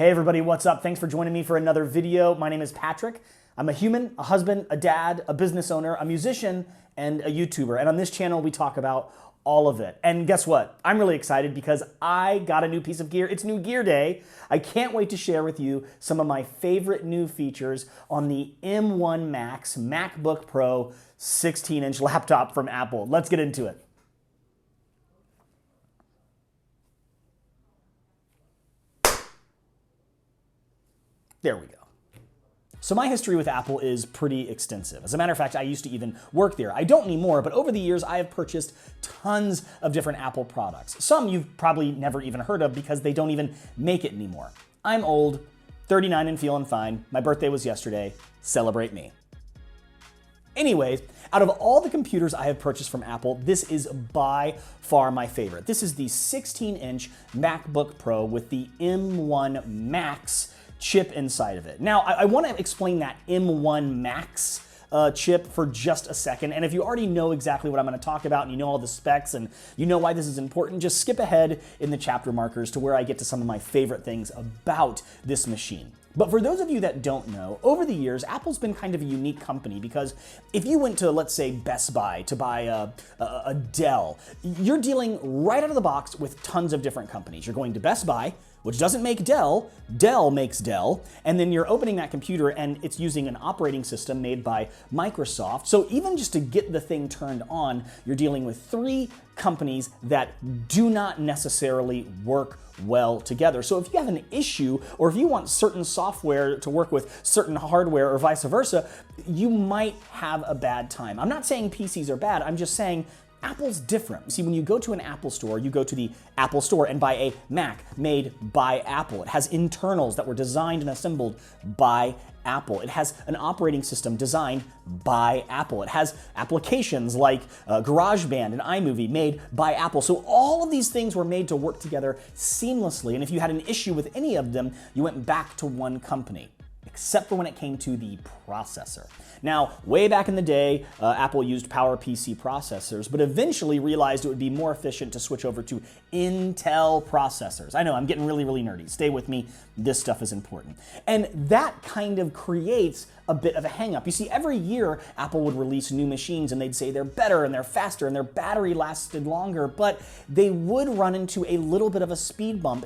Hey everybody, what's up? Thanks for joining me for another video. My name is Patrick. I'm a human, a husband, a dad, a business owner, a musician, and a YouTuber. And on this channel, we talk about all of it. And guess what? I'm really excited because I got a new piece of gear. It's New Gear Day. I can't wait to share with you some of my favorite new features on the M1 Max MacBook Pro 16-inch laptop from Apple. Let's get into it. There we go. So my history with Apple is pretty extensive. As a matter of fact, I used to even work there. I don't anymore, but over the years, I have purchased tons of different Apple products. Some you've probably never even heard of because they don't even make it anymore. I'm old, 39 and feeling fine. My birthday was yesterday. Celebrate me. Anyways, out of all the computers I have purchased from Apple, this is by far my favorite. This is the 16-inch MacBook Pro with the M1 Max chip inside of it. Now, I want to explain that M1 Max chip for just a second. And if you already know exactly what I'm going to talk about and you know all the specs and you know why this is important, just skip ahead in the chapter markers to where I get to some of my favorite things about this machine. But for those of you that don't know, over the years, Apple's been kind of a unique company because if you went to, let's say, Best Buy to buy a Dell, you're dealing right out of the box with tons of different companies. You're going to Best Buy, which doesn't make Dell, Dell makes Dell, and then you're opening that computer and it's using an operating system made by Microsoft. So even just to get the thing turned on, you're dealing with three companies that do not necessarily work well together. So if you have an issue or if you want certain software to work with certain hardware or vice versa, you might have a bad time. I'm not saying PCs are bad, I'm just saying Apple's different. See, when you go to an Apple store, you go to the Apple store and buy a Mac made by Apple. It has internals that were designed and assembled by Apple. It has an operating system designed by Apple. It has applications like GarageBand and iMovie made by Apple. So all of these things were made to work together seamlessly. And if you had an issue with any of them, you went back to one company, except for when it came to the processor. Now, way back in the day, Apple used PowerPC processors, but eventually realized it would be more efficient to switch over to Intel processors. I know, I'm getting really, really nerdy. Stay with me. This stuff is important. And that kind of creates a bit of a hang-up. You see, every year, Apple would release new machines and they'd say they're better and they're faster and their battery lasted longer, but they would run into a little bit of a speed bump.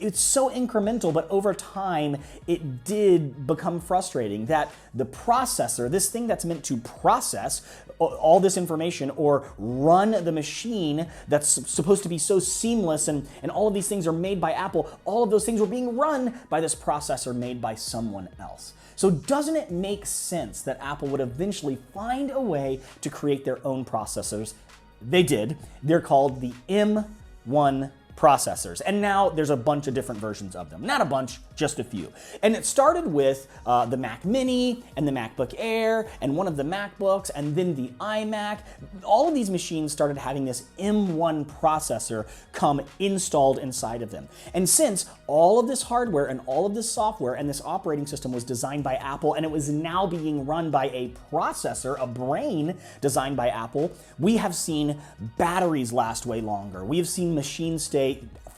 It's so incremental, but over time, it did become frustrating that the processor, this thing that's meant to process all this information or run the machine that's supposed to be so seamless and all of these things are made by Apple, all of those things were being run by this processor made by someone else. So doesn't it make sense that Apple would eventually find a way to create their own processors? They did. They're called the M1 processors. And now there's a bunch of different versions of them. Not a bunch, just a few. And it started with the Mac Mini and the MacBook Air and one of the MacBooks and then the iMac. All of these machines started having this M1 processor come installed inside of them. And since all of this hardware and all of this software and this operating system was designed by Apple and it was now being run by a processor, a brain designed by Apple, we have seen batteries last way longer. We have seen machines stay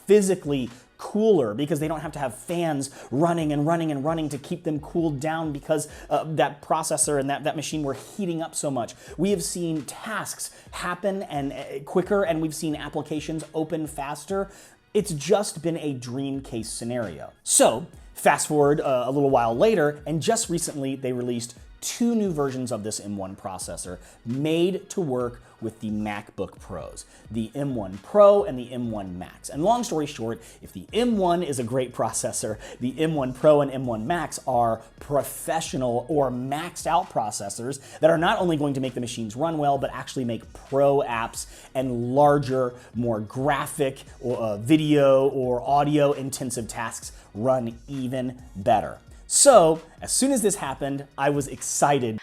physically cooler because they don't have to have fans running and running and running to keep them cooled down because that processor and that machine were heating up so much. We have seen tasks happen and quicker, and we've seen applications open faster. It's just been a dream case scenario. So fast forward a little while later, and just recently they released two new versions of this M1 processor made to work with the MacBook Pros, the M1 Pro and the M1 Max. And long story short, if the M1 is a great processor, the M1 Pro and M1 Max are professional or maxed out processors that are not only going to make the machines run well, but actually make pro apps and larger, more graphic or video or audio intensive tasks run even better. So, as soon as this happened, I was excited.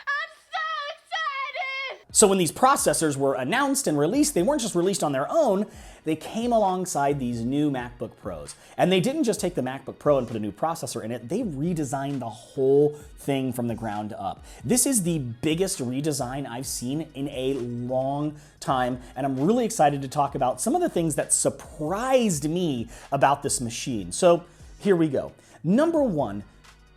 So when these processors were announced and released, they weren't just released on their own, they came alongside these new MacBook Pros. And they didn't just take the MacBook Pro and put a new processor in it, they redesigned the whole thing from the ground up. This is the biggest redesign I've seen in a long time, and I'm really excited to talk about some of the things that surprised me about this machine. So here we go. Number one,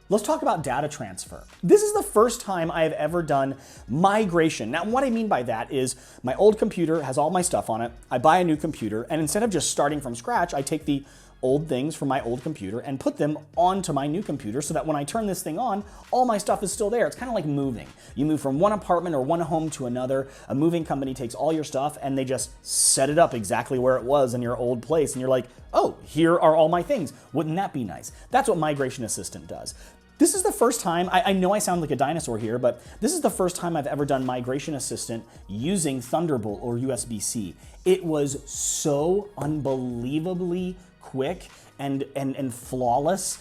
let's talk about data transfer. This is the first time I have ever done migration. Now, what I mean by that is my old computer has all my stuff on it. I buy a new computer, and instead of just starting from scratch, I take the old things from my old computer and put them onto my new computer so that when I turn this thing on, all my stuff is still there. It's kind of like moving. You move from one apartment or one home to another. A moving company takes all your stuff and they just set it up exactly where it was in your old place. And you're like, oh, here are all my things. Wouldn't that be nice? That's what Migration Assistant does. This is the first time, I know I sound like a dinosaur here, but this is the first time I've ever done Migration Assistant using Thunderbolt or USB-C. It was so unbelievably quick and flawless.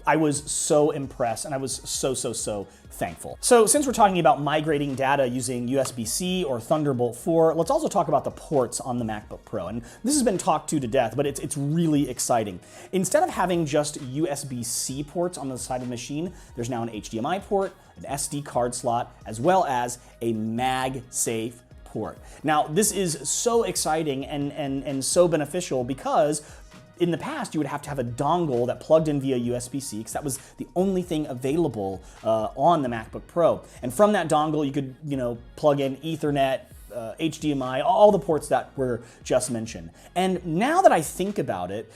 I was so impressed and I was so thankful. So since we're talking about migrating data using USB-C or Thunderbolt 4, let's also talk about the ports on the MacBook Pro. And this has been talked to death, but it's really exciting. Instead of having just USB-C ports on the side of the machine, there's now an HDMI port, an SD card slot, as well as a MagSafe port. Now, this is so exciting and so beneficial because in the past, you would have to have a dongle that plugged in via USB-C because that was the only thing available on the MacBook Pro. And from that dongle, you could, plug in Ethernet, HDMI, all the ports that were just mentioned. And now that I think about it,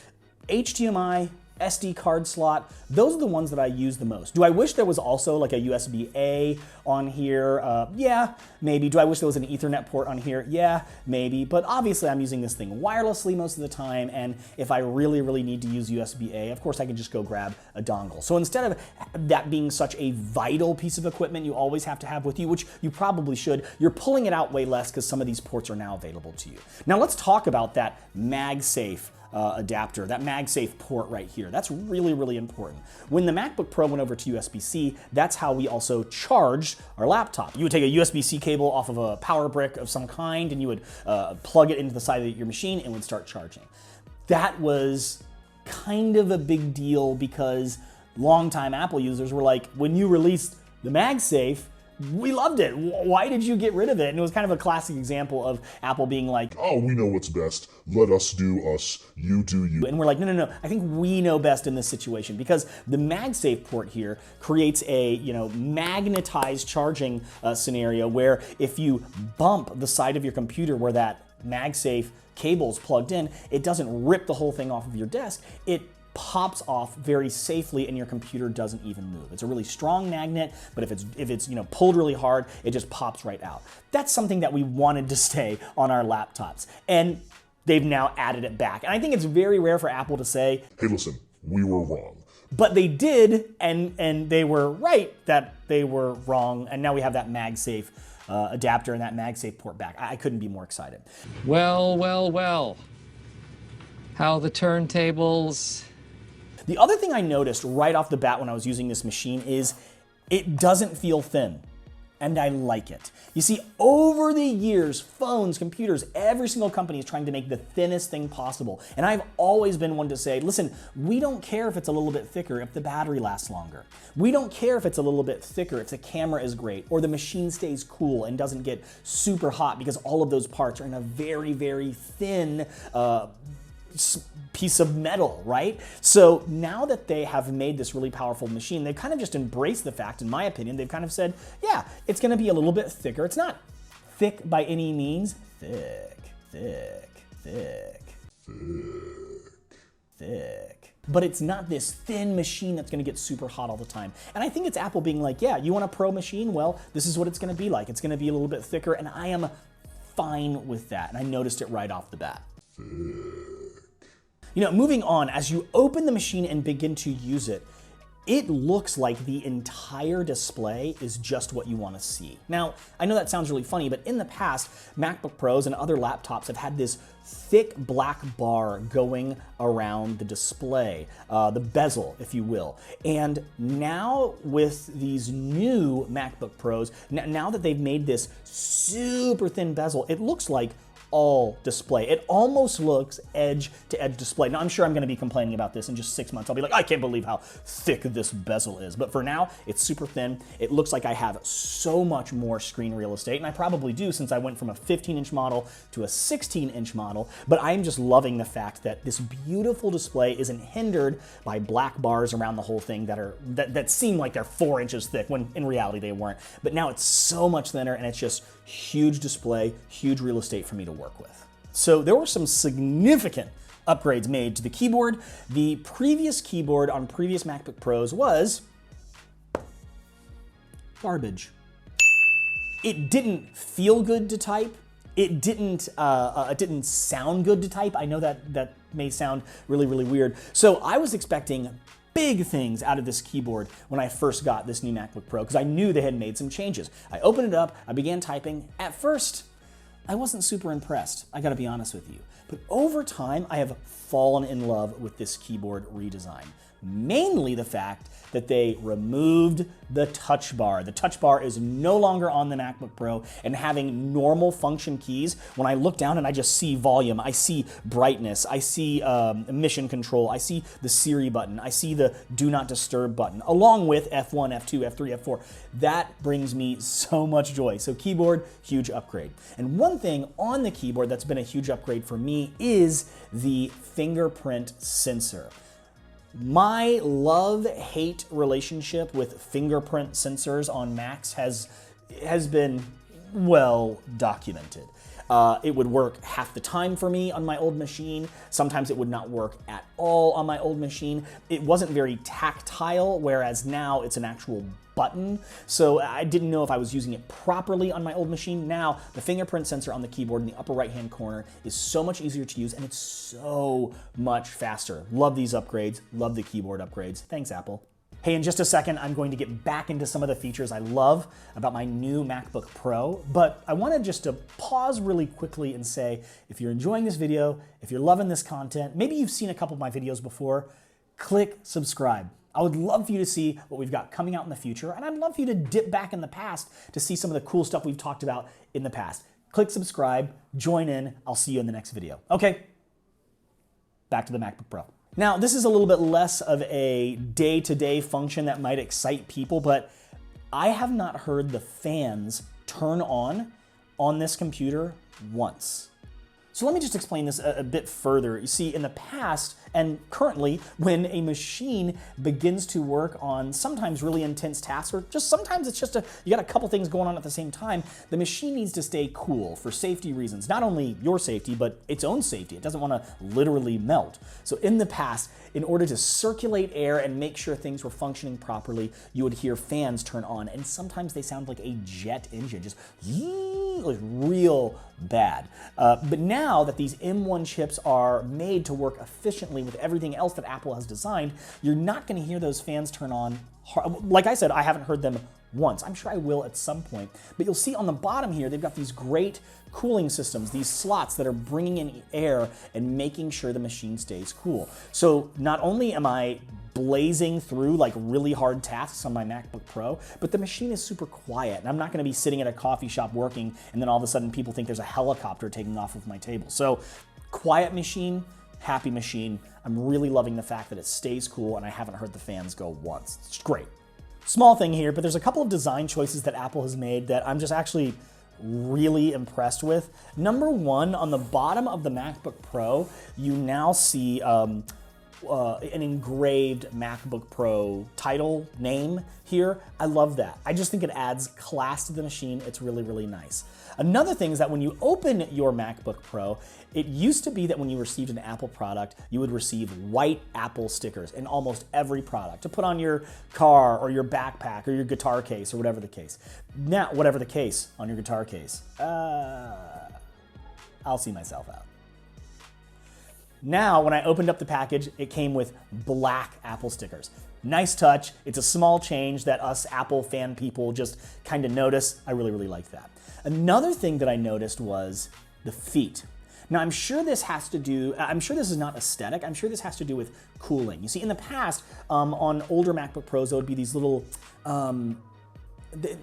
HDMI, SD card slot, those are the ones that I use the most. Do I wish there was also like a USB-A on here? Yeah, maybe. Do I wish there was an Ethernet port on here? Yeah, maybe. But obviously I'm using this thing wirelessly most of the time, and if I really need to use USB-A, of course I can just go grab a dongle. So instead of that being such a vital piece of equipment you always have to have with you, which you probably should, you're pulling it out way less because some of these ports are now available to you. Now let's talk about that MagSafe adapter, that MagSafe port right here. That's really important. When the MacBook Pro went over to USB-C, that's how we also charged our laptop. You would take a USB-C cable off of a power brick of some kind and you would plug it into the side of your machine and it would start charging. That was kind of a big deal because longtime Apple users were like, when you released the MagSafe, we loved it. Why did you get rid of it? And it was kind of a classic example of Apple being like, oh, we know what's best. Let us do us. You do you. And we're like, no. I think we know best in this situation because the MagSafe port here creates a magnetized charging scenario where if you bump the side of your computer where that MagSafe cable's plugged in, it doesn't rip the whole thing off of your desk. It pops off very safely and your computer doesn't even move. It's a really strong magnet, but if it's pulled really hard, it just pops right out. That's something that we wanted to stay on our laptops, and they've now added it back. And I think it's very rare for Apple to say, hey, listen, we were wrong. But they did, and they were right that they were wrong, and now we have that MagSafe adapter and that MagSafe port back. I couldn't be more excited. Well. How the turntables... The other thing I noticed right off the bat when I was using this machine is it doesn't feel thin, and I like it. You see, over the years, phones, computers, every single company is trying to make the thinnest thing possible. And I've always been one to say, listen, we don't care if it's a little bit thicker if the battery lasts longer. We don't care if it's a little bit thicker if the camera is great or the machine stays cool and doesn't get super hot because all of those parts are in a very thin piece of metal, right? So now that they have made this really powerful machine, they've kind of just embraced the fact, in my opinion, they've kind of said, yeah, it's gonna be a little bit thicker. It's not thick by any means, thick. But it's not this thin machine that's gonna get super hot all the time. And I think it's Apple being like, yeah, you want a pro machine? Well, this is what it's gonna be like. It's gonna be a little bit thicker, and I am fine with that. And I noticed it right off the bat. Moving on, as you open the machine and begin to use it, it looks like the entire display is just what you want to see. Now, I know that sounds really funny, but in the past, MacBook Pros and other laptops have had this thick black bar going around the display, the bezel, if you will. And now with these new MacBook Pros, now that they've made this super thin bezel, it looks like all display. It almost looks edge-to-edge display. Now, I'm sure I'm gonna be complaining about this in just 6 months. I'll be like, I can't believe how thick this bezel is. But for now, it's super thin. It looks like I have so much more screen real estate, and I probably do since I went from a 15-inch model to a 16-inch model, but I'm just loving the fact that this beautiful display isn't hindered by black bars around the whole thing that seem like they're 4 inches thick, when in reality they weren't. But now it's so much thinner, and it's just huge display, huge real estate for me to work with. So there were some significant upgrades made to the keyboard. The previous keyboard on previous MacBook Pros was garbage. It didn't feel good to type. It didn't sound good to type. I know that may sound really, really weird. So I was expecting big things out of this keyboard when I first got this new MacBook Pro, because I knew they had made some changes. I opened it up, I began typing. At first, I wasn't super impressed, I gotta be honest with you. But over time, I have fallen in love with this keyboard redesign. Mainly the fact that they removed the touch bar. The touch bar is no longer on the MacBook Pro, and having normal function keys, when I look down and I just see volume, I see brightness, I see mission control, I see the Siri button, I see the do not disturb button, along with F1, F2, F3, F4. That brings me so much joy. So keyboard, huge upgrade. And one thing on the keyboard that's been a huge upgrade for me is the fingerprint sensor. My love-hate relationship with fingerprint sensors on Macs has been well documented. It would work half the time for me on my old machine. Sometimes it would not work at all on my old machine. It wasn't very tactile, whereas now it's an actual button. So I didn't know if I was using it properly on my old machine. Now, the fingerprint sensor on the keyboard in the upper right-hand corner is so much easier to use, and it's so much faster. Love these upgrades. Love the keyboard upgrades. Thanks, Apple. Hey, in just a second, I'm going to get back into some of the features I love about my new MacBook Pro, but I wanted just to pause really quickly and say, if you're enjoying this video, if you're loving this content, maybe you've seen a couple of my videos before, click subscribe. I would love for you to see what we've got coming out in the future, and I'd love for you to dip back in the past to see some of the cool stuff we've talked about in the past. Click subscribe, join in, I'll see you in the next video. Okay, back to the MacBook Pro. Now, this is a little bit less of a day-to-day function that might excite people, but I have not heard the fans turn on this computer once. So let me just explain this a bit further. You see, in the past and currently, when a machine begins to work on sometimes really intense tasks, or just sometimes it's just you got a couple things going on at the same time, the machine needs to stay cool for safety reasons. Not only your safety, but its own safety. It doesn't want to literally melt. So in the past, in order to circulate air and make sure things were functioning properly, you would hear fans turn on, and sometimes they sound like a jet engine, just like real bad. But now that these M1 chips are made to work efficiently with everything else that Apple has designed, you're not going to hear those fans turn on. Like I said, I haven't heard them once. I'm sure I will at some point. But you'll see on the bottom here, they've got these great cooling systems, these slots that are bringing in air and making sure the machine stays cool. So not only am I blazing through like really hard tasks on my MacBook Pro, but the machine is super quiet, and I'm not going to be sitting at a coffee shop working and then all of a sudden people think there's a helicopter taking off of my table. So quiet machine, happy machine. I'm really loving the fact that it stays cool, and I haven't heard the fans go once. It's great. Small thing here, but there's a couple of design choices that Apple has made that I'm just actually really impressed with. Number one, on the bottom of the MacBook Pro, you now see an engraved MacBook Pro title name here. I love that. I just think it adds class to the machine. It's really, really nice. Another thing is that when you open your MacBook Pro, it used to be that when you received an Apple product, you would receive white Apple stickers in almost every product to put on your car or your backpack or your guitar case or whatever the case. Now, whatever the case on your guitar case, I'll see myself out. Now, when I opened up the package, it came with black Apple stickers. Nice touch. It's a small change that us Apple fan people just kind of notice. I really, really like that. Another thing that I noticed was the feet. Now, I'm sure this is not aesthetic. I'm sure this has to do with cooling. You see, in the past, on older MacBook Pros, there would be these little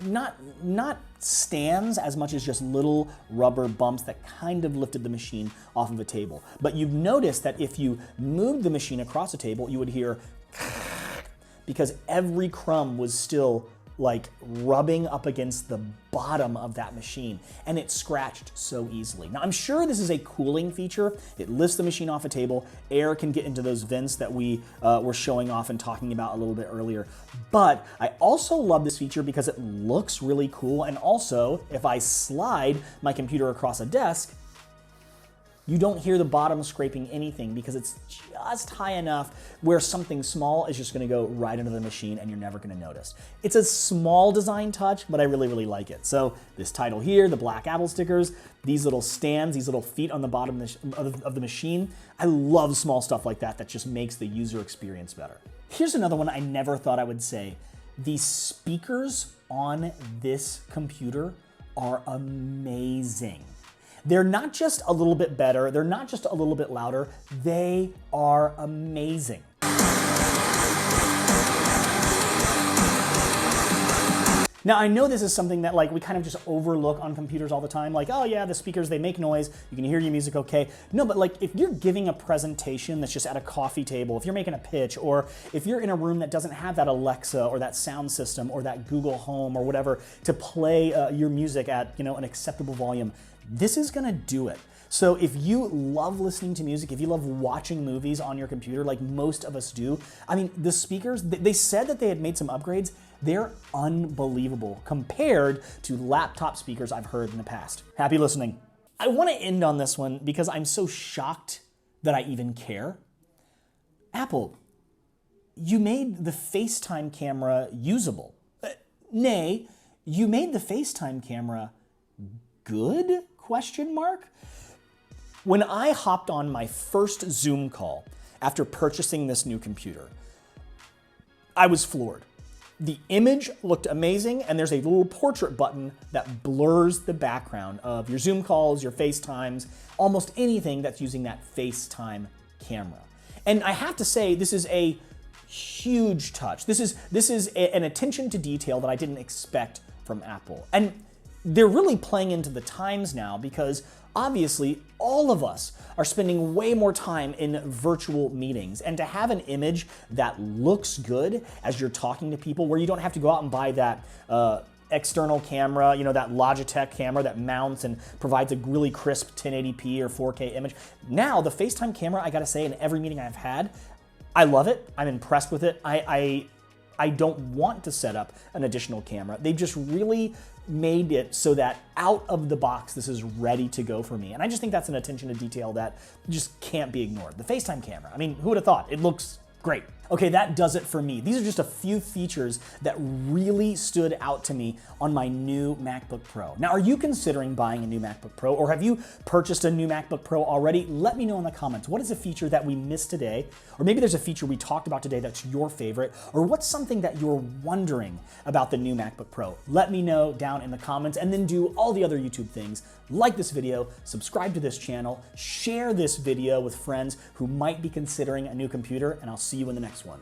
not stands as much as just little rubber bumps that kind of lifted the machine off of a table. But you've noticed that if you moved the machine across a table, you would hear because every crumb was still like rubbing up against the bottom of that machine, and it scratched so easily. Now, I'm sure this is a cooling feature. It lifts the machine off a table. Air can get into those vents that we were showing off and talking about a little bit earlier. But I also love this feature because it looks really cool, and also, if I slide my computer across a desk, you don't hear the bottom scraping anything because it's just high enough where something small is just gonna go right into the machine and you're never gonna notice. It's a small design touch, but I really, really like it. So this title here, the black Apple stickers, these little stands, these little feet on the bottom of the machine, I love small stuff like that that just makes the user experience better. Here's another one I never thought I would say. The speakers on this computer are amazing. They're not just a little bit better, they're not just a little bit louder, they are amazing. Now, I know this is something that we kind of just overlook on computers all the time, like, oh yeah, the speakers, they make noise, you can hear your music okay. No, but if you're giving a presentation that's just at a coffee table, if you're making a pitch, or if you're in a room that doesn't have that Alexa or that sound system or that Google Home or whatever to play your music at an acceptable volume, this is gonna do it. So if you love listening to music, if you love watching movies on your computer like most of us do, I mean, the speakers, they said that they had made some upgrades. They're unbelievable compared to laptop speakers I've heard in the past. Happy listening. I wanna end on this one because I'm so shocked that I even care. Apple, you made the FaceTime camera usable. Nay, you made the FaceTime camera good? ? When I hopped on my first Zoom call after purchasing this new computer, I was floored. The image looked amazing, and there's a little portrait button that blurs the background of your Zoom calls, your FaceTimes, almost anything that's using that FaceTime camera. And I have to say, this is a huge touch. This is an attention to detail that I didn't expect from Apple. And they're really playing into the times now because obviously all of us are spending way more time in virtual meetings, and to have an image that looks good as you're talking to people, where you don't have to go out and buy that external camera, that Logitech camera that mounts and provides a really crisp 1080p or 4K image. Now the FaceTime camera, I gotta say, in every meeting I've had, I love it. I'm impressed with it. I don't want to set up an additional camera. They've just really made it so that out of the box, this is ready to go for me. And I just think that's an attention to detail that just can't be ignored. The FaceTime camera, I mean, who would have thought? It looks great. Okay, that does it for me. These are just a few features that really stood out to me on my new MacBook Pro. Now, are you considering buying a new MacBook Pro, or have you purchased a new MacBook Pro already? Let me know in the comments. What is a feature that we missed today? Or maybe there's a feature we talked about today that's your favorite, or what's something that you're wondering about the new MacBook Pro? Let me know down in the comments, and then do all the other YouTube things. Like this video, subscribe to this channel, share this video with friends who might be considering a new computer, and I'll see you in the next one.